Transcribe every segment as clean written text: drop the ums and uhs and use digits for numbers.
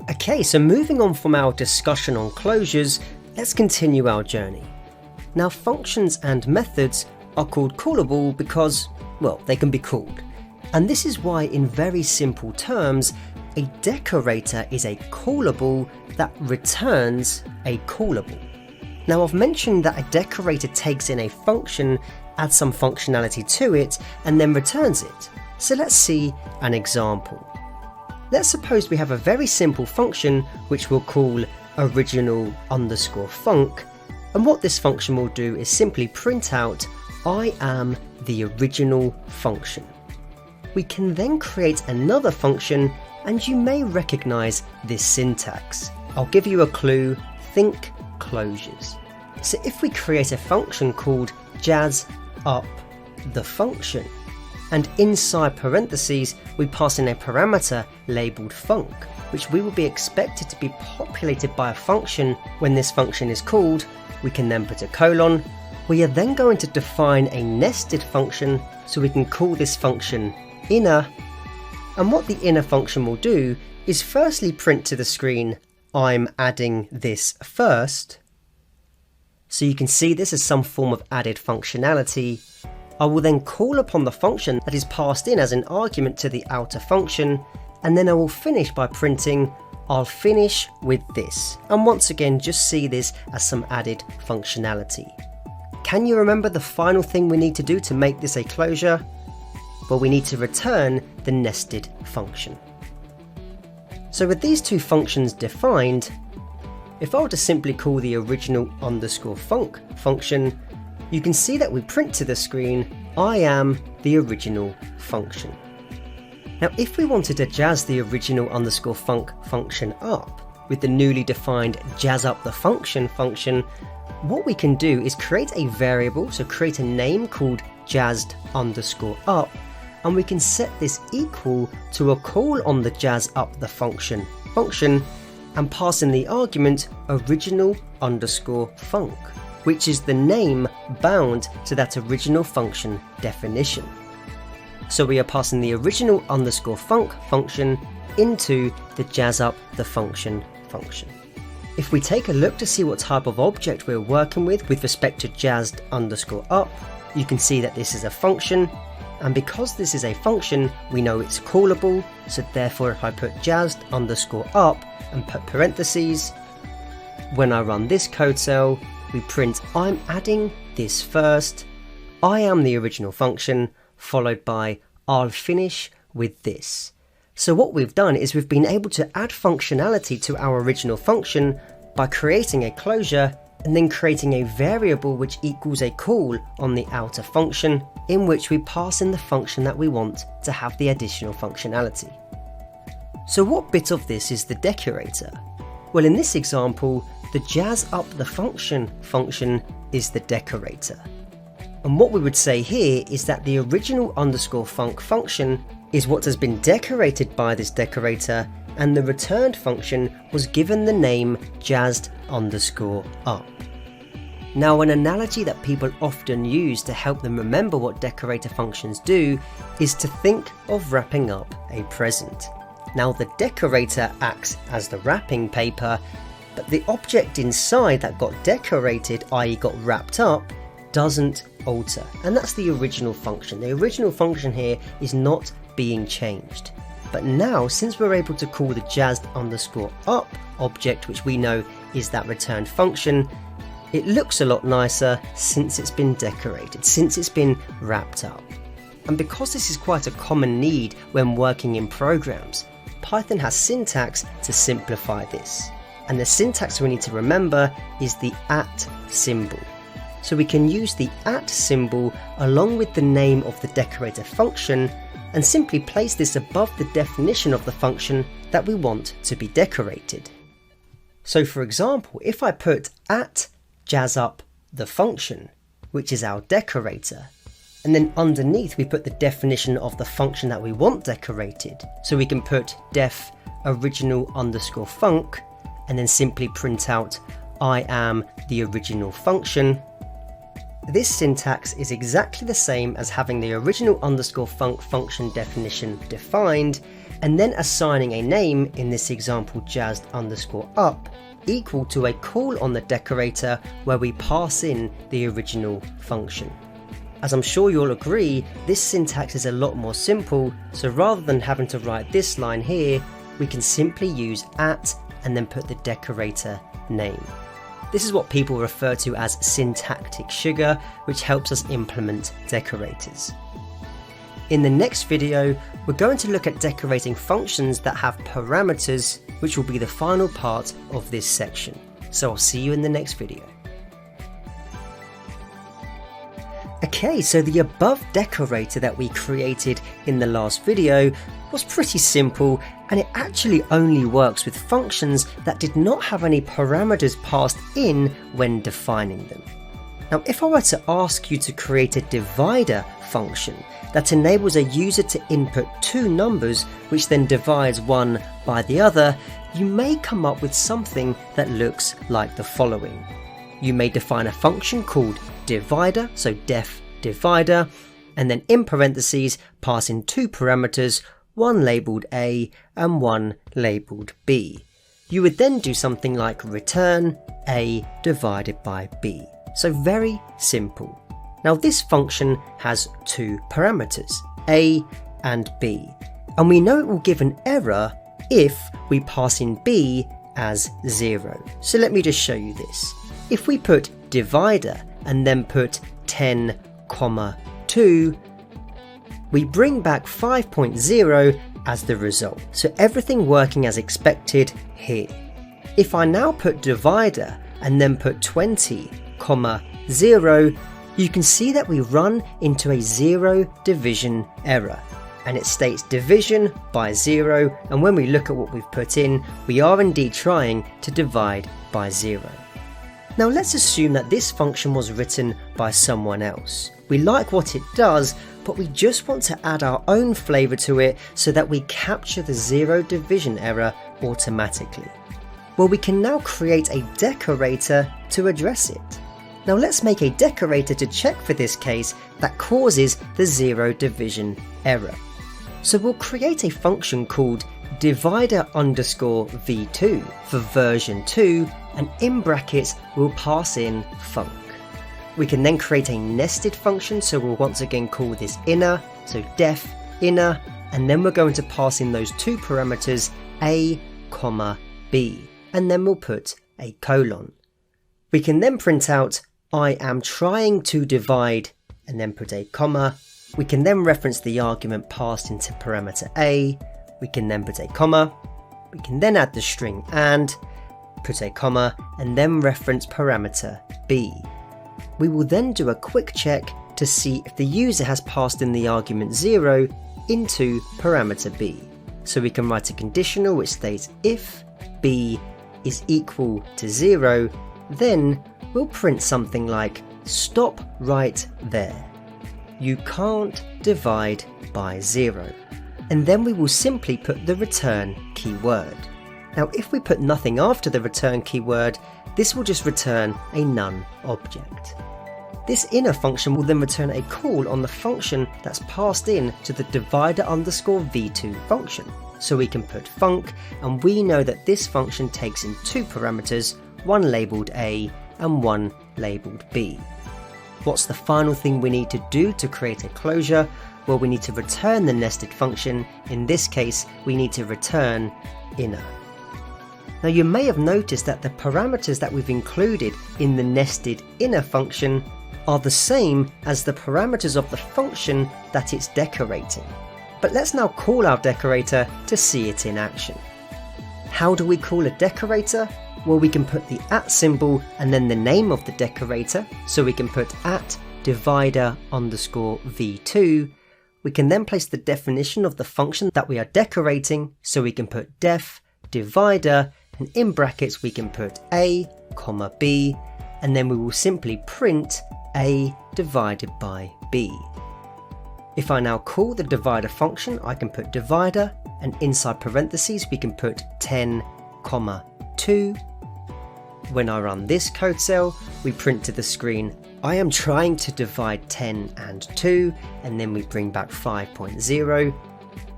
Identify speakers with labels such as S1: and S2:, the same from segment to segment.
S1: Okay, so moving on from our discussion on closures, let's continue our journey. Now, functions and methods are called callable because, well, they can be called. And this is why, in very simple terms, a decorator is a callable that returns a callable. Now, I've mentioned that a decorator takes in a function, adds some functionality to it, and then returns it. So let's see an example. Let's suppose we have a very simple function which we'll call original_func, and what this function will do is simply print out I am the original function. We can then create another function, and you may recognize this syntax. I'll give you a clue: think closures. So if we create a function called jazzUpTheFunction, and inside parentheses we pass in a parameter labelled func, which we will be expected to be populated by a function when this function is called, we can then put a colon. We are then going to define a nested function, so we can call this function inner, and what the inner function will do is firstly print to the screen I'm adding this first. So you can see this as some form of added functionality. I will then call upon the function that is passed in as an argument to the outer function, and then I will finish by printing I'll finish with this, and once again just see this as some added functionality. Can you remember the final thing we need to do to make this a closure? Well, we need to return the nested function. So with these two functions defined, if I were to simply call the original_func function, you can see that we print to the screen I am the original function. Now if we wanted to jazz the original_func function up with the newly defined jazzUpTheFunction function, what we can do is create a variable, so create a name called jazzed_up, and we can set this equal to a call on the jazzUpTheFunction function and pass in the argument original_func, which is the name bound to that original function definition. So we are passing the original_func function into the jazzUpTheFunction function. If we take a look to see what type of object we're working with respect to jazzed_up, you can see that this is a function, and because this is a function, we know it's callable, so therefore if I put jazzed_up and put parentheses, when I run this code cell, we print I'm adding this first, I am the original function, followed by I'll finish with this. So what we've done is we've been able to add functionality to our original function by creating a closure and then creating a variable which equals a call on the outer function, in which we pass in the function that we want to have the additional functionality. So what bit of this is the decorator? Well, in this example, the jazzUpTheFunction function is the decorator. And what we would say here is that the original_func function is what has been decorated by this decorator, and the returned function was given the name jazzed_up. Now, an analogy that people often use to help them remember what decorator functions do is to think of wrapping up a present. Now, the decorator acts as the wrapping paper, but the object inside that got decorated, i.e. got wrapped up, doesn't alter, and that's the original function. The original function here is not being changed. But now, since we're able to call the jazzed_up object, which we know is that returned function, it looks a lot nicer since it's been decorated, since it's been wrapped up. And because this is quite a common need when working in programs, Python has syntax to simplify this. And the syntax we need to remember is the @ symbol. So we can use the @ symbol along with the name of the decorator function and simply place this above the definition of the function that we want to be decorated. So for example, if I put @jazzUpTheFunction, which is our decorator, and then underneath we put the definition of the function that we want decorated, so we can put def original_func and then simply print out I am the original function. This syntax is exactly the same as having the original_func function definition defined, and then assigning a name, in this example jazzed_up, equal to a call on the decorator where we pass in the original function. As I'm sure you'll agree, this syntax is a lot more simple, so rather than having to write this line here, we can simply use at and then put the decorator name. This is what people refer to as syntactic sugar, which helps us implement decorators. In the next video, we're going to look at decorating functions that have parameters, which will be the final part of this section. So I'll see you in the next video. Okay, so the above decorator that we created in the last video was pretty simple, and it actually only works with functions that did not have any parameters passed in when defining them. Now, if I were to ask you to create a divider function that enables a user to input two numbers which then divides one by the other, you may come up with something that looks like the following. You may define a function called divider, so def divider, and then in parentheses pass in two parameters, one labelled A and one labelled B. You would then do something like return A divided by B. So very simple. Now this function has two parameters, A and B, and we know it will give an error if we pass in B as 0. So let me just show you this. If we put divider and then put 10, 2, we bring back 5.0 as the result. So everything working as expected here. If I now put divider and then put 20, 0, you can see that we run into a 0 division error, and it states division by 0, and when we look at what we've put in, we are indeed trying to divide by 0. Now let's assume that this function was written by someone else. We like what it does, but we just want to add our own flavour to it so that we capture the 0 division error automatically. Well, we can now create a decorator to address it. Now let's make a decorator to check for this case that causes the 0 division error. So we'll create a function called divider_v2 for version 2, and in brackets we'll pass in func. We can then create a nested function, so we'll once again call this inner, so def inner, and then we're going to pass in those two parameters A, B, and then we'll put a colon. We can then print out I am trying to divide and then put a comma. We can then reference the argument passed into parameter A. We can then put a comma. We can then add the string and, put a comma, and then reference parameter B. We will then do a quick check to see if the user has passed in the argument 0 into parameter B. So we can write a conditional which states if B is equal to 0, then we'll print something like stop right there. You can't divide by 0. And then we will simply put the return keyword. Now if we put nothing after the return keyword, this will just return a none object. This inner function will then return a call on the function that's passed in to the divider_v2 function. So we can put func, and we know that this function takes in two parameters, one labelled A and one labelled B. What's the final thing we need to do to create a closure? Well, we need to return the nested function. In this case, we need to return inner. Now you may have noticed that the parameters that we've included in the nested inner function are the same as the parameters of the function that it's decorating. But let's now call our decorator to see it in action. How do we call a decorator? Well, we can put the @ symbol and then the name of the decorator, so we can put @divider_v2. We can then place the definition of the function that we are decorating, so we can put def divider, and in brackets we can put A, B, and then we will simply print A divided by B. If I now call the divider function, I can put divider, and inside parentheses we can put 10, 2. When I run this code cell, we print to the screen, I am trying to divide 10 and 2, and then we bring back 5.0.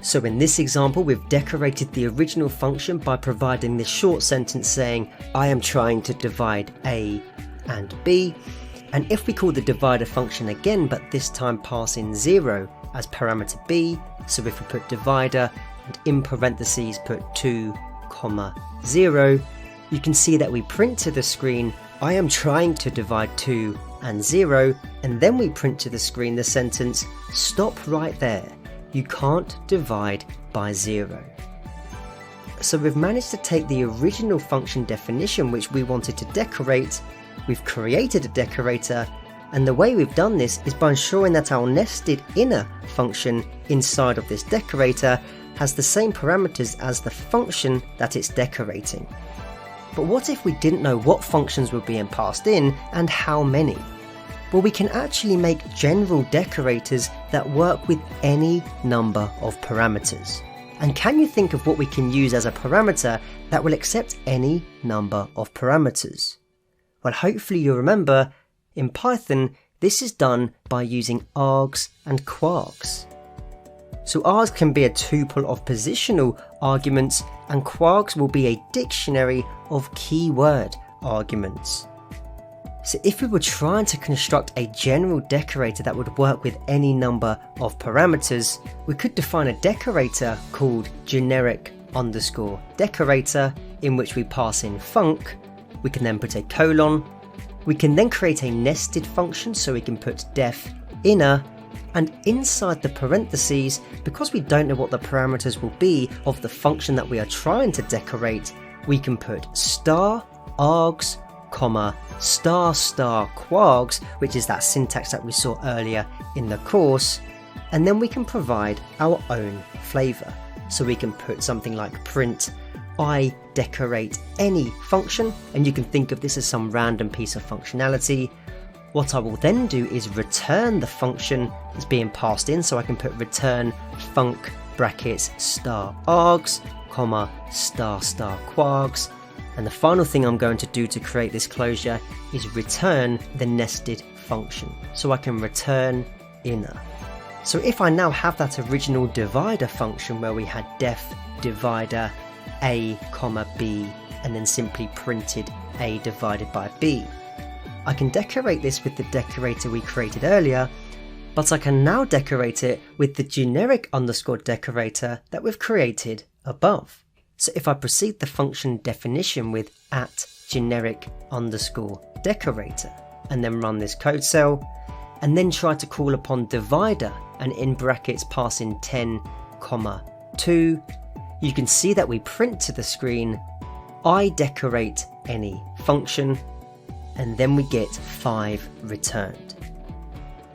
S1: So in this example, we've decorated the original function by providing this short sentence saying, I am trying to divide A and B. And if we call the divider function again, but this time pass in 0 as parameter B, so if we put divider and in parentheses put 2, 0, you can see that we print to the screen, I am trying to divide 2 and 0, and then we print to the screen the sentence, stop right there, you can't divide by 0. So we've managed to take the original function definition which we wanted to decorate, we've created a decorator, and the way we've done this is by ensuring that our nested inner function inside of this decorator has the same parameters as the function that it's decorating. But what if we didn't know what functions were being passed in and how many? Well, we can actually make general decorators that work with any number of parameters. And can you think of what we can use as a parameter that will accept any number of parameters? Well, hopefully you remember, in Python, this is done by using args and quargs. So args can be a tuple of positional arguments, and quargs will be a dictionary of keyword arguments. So if we were trying to construct a general decorator that would work with any number of parameters, we could define a decorator called generic_decorator, in which we pass in func. We can then put a colon. We can then create a nested function, so we can put def inner, and inside the parentheses, because we don't know what the parameters will be of the function that we are trying to decorate, we can put star args, star quargs, which is that syntax that we saw earlier in the course, and then we can provide our own flavor. So we can put something like print I decorate any function, and you can think of this as some random piece of functionality. What I will then do is return the function that's being passed in, so I can put return func brackets star args, star quargs, and the final thing I'm going to do to create this closure is return the nested function, so I can return inner. So if I now have that original divider function where we had def divider A, B, and then simply printed A divided by B, I can decorate this with the decorator we created earlier, but I can now decorate it with the generic_decorator that we've created above. So if I proceed the function definition with @generic_decorator and then run this code cell, and then try to call upon divider and in brackets pass in 10, 2, you can see that we print to the screen, I decorate any function, and then we get 5 returned.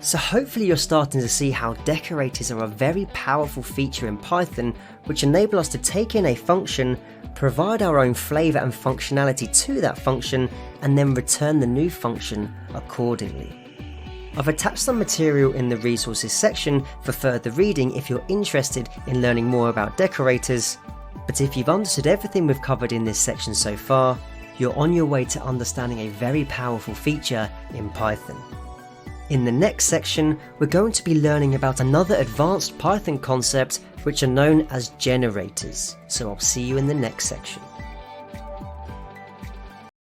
S1: So hopefully you're starting to see how decorators are a very powerful feature in Python, which enable us to take in a function, provide our own flavor and functionality to that function, and then return the new function accordingly. I've attached some material in the resources section for further reading if you're interested in learning more about decorators, but if you've understood everything we've covered in this section so far, you're on your way to understanding a very powerful feature in Python. In the next section, we're going to be learning about another advanced Python concept which are known as generators, so I'll see you in the next section.